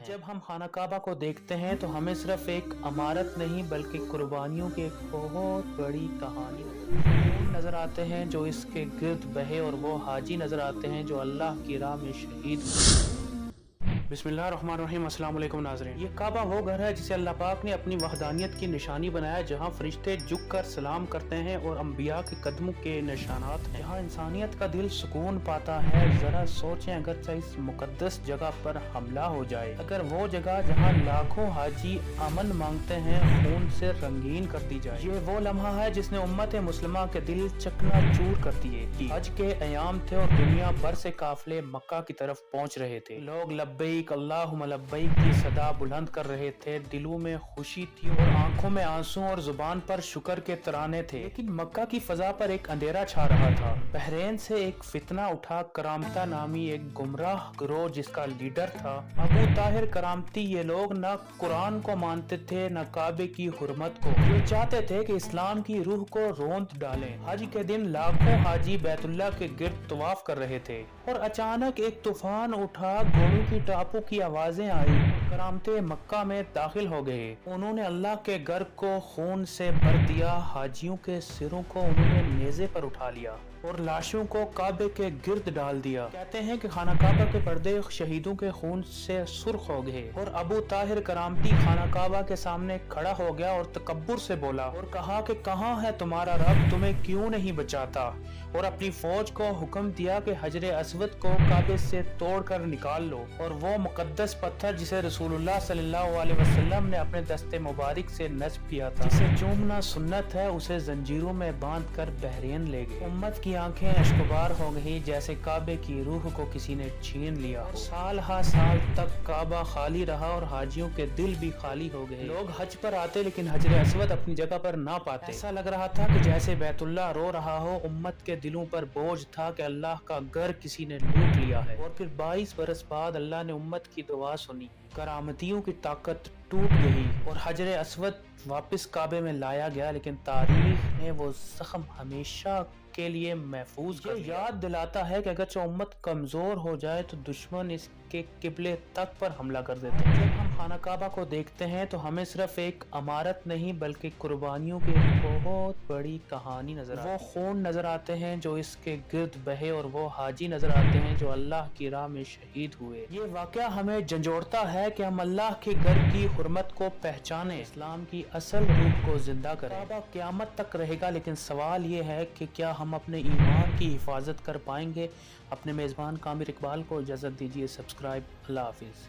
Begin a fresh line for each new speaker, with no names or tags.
جب ہم خانہ کعبہ کو دیکھتے ہیں تو ہمیں صرف ایک عمارت نہیں بلکہ قربانیوں کی ایک بہت بڑی کہانی نظر آتے ہیں جو اس کے گرد بہے، اور وہ حاجی نظر آتے ہیں جو اللہ کی راہ میں شہید ہوئے۔ بسم اللہ الرحمن الرحیم۔ السلام علیکم ناظرین۔ یہ کعبہ وہ گھر ہے جسے اللہ پاک نے اپنی وحدانیت کی نشانی بنایا، جہاں فرشتے جھک کر سلام کرتے ہیں اور انبیاء کے قدموں کے نشانات ہیں، جہاں انسانیت کا دل سکون پاتا ہے۔ ذرا سوچیں، اگرچہ اس مقدس جگہ پر حملہ ہو جائے، اگر وہ جگہ جہاں لاکھوں حاجی امن مانگتے ہیں خون سے رنگین کر دی جائے، یہ وہ لمحہ ہے جس نے امت مسلمہ کے دل چکنا چور کر دیے۔ حج کے ایام تھے اور دنیا بھر سے قافلے مکہ کی طرف پہنچ رہے تھے۔ لوگ لبیک اللہم لبیک کی صدا بلند کر رہے تھے، دلوں میں خوشی تھی اور آنکھوں میں آنسو اور زبان پر شکر کے ترانے تھے، لیکن مکہ کی فضا پر ایک اندھیرا چھا رہا تھا۔ بحرین سے ایک فتنہ اٹھا، کرامتہ نامی ایک گمراہ گروہ جس کا لیڈر تھا ابو طاہر کرامتی۔ یہ لوگ نہ قرآن کو مانتے تھے نہ کعبے کی حرمت کو، یہ چاہتے تھے کہ اسلام کی روح کو روند ڈالیں۔ حج کے دن لاکھوں حاجی بیت اللہ کے گرد طواف کر رہے تھے اور اچانک ایک طوفان اٹھا، گھوڑوں کی ٹاپوں کی آوازیں آئی، کرامتے مکہ میں داخل ہو گئے۔ انہوں نے اللہ کے گھر کو خون سے بھر دیا، حاجیوں کے سروں کو انہوں نے نیزے پر اٹھا لیا اور لاشوں کو کعبے کے گرد ڈال دیا۔ کہتے ہیں کہ خانہ کعبہ کے پردے شہیدوں کے خون سے سرخ ہو گئے اور ابو طاہر کرامتی خانہ کعبہ کے سامنے کھڑا ہو گیا اور تکبر سے بولا اور کہا کہ کہاں ہے تمہارا رب، تمہیں کیوں نہیں بچاتا؟ اور اپنی فوج کو حکم دیا کہ حجر اسود کو کعبے سے توڑ کر نکال لو، اور وہ مقدس پتھر جسے رسول اللہ صلی اللہ علیہ وسلم نے اپنے دست مبارک سے نصب کیا تھا، جسے چومنا سنت ہے، اسے زنجیروں میں باندھ کر بحرین لے گئے۔ امت کی آنکھیں اشکبار ہو گئی، جیسے کعبے کی روح کو کسی نے چھین لیا۔ سال ہا سال تک کعبہ خالی رہا اور حاجیوں کے دل بھی خالی ہو گئے۔ لوگ حج پر آتے لیکن حجر اسود اپنی جگہ پر نہ پاتے۔ ایسا لگ رہا تھا کہ جیسے بیت اللہ رو رہا ہو۔ امت کے دلوں پر بوجھ تھا کہ اللہ کا گھر کسی نے لوٹ لیا ہے۔ اور پھر 22 برس بعد اللہ نے امت کی دعا سنی، کرامتیوں کی طاقت ٹوٹ گئی اور حجر اسود واپس کعبے میں لایا گیا، لیکن تاریخ نے وہ زخم ہمیشہ کے لیے محفوظ کر دیا۔ یاد دلاتا ہے کہ اگرچہ امت کمزور ہو جائے تو دشمن اس کے قبلے تک پر حملہ کر دیتے ہیں۔ جب ہم خانہ کعبہ کو دیکھتے ہیں تو ہمیں صرف ایک عمارت نہیں بلکہ قربانیوں کی ایک بہت بڑی کہانی نظر آتی ہے۔ وہ خون نظر آتے ہیں جو اس کے گرد بہے، اور وہ حاجی نظر آتے ہیں جو اللہ کی راہ میں شہید ہوئے۔ یہ واقعہ ہمیں جھنجھوڑتا ہے کہ ہم اللہ کے گھر کی حرمت کو پہچانیں، اسلام کی اصل روح کو زندہ کریں۔ کعبہ قیامت تک رہے گا، لیکن سوال یہ ہے کہ کیا ہم اپنے ایمان کی حفاظت کر پائیں گے؟ اپنے میزبان کامر اقبال کو اجازت دیجیے۔ سبسکرائب۔ اللہ حافظ۔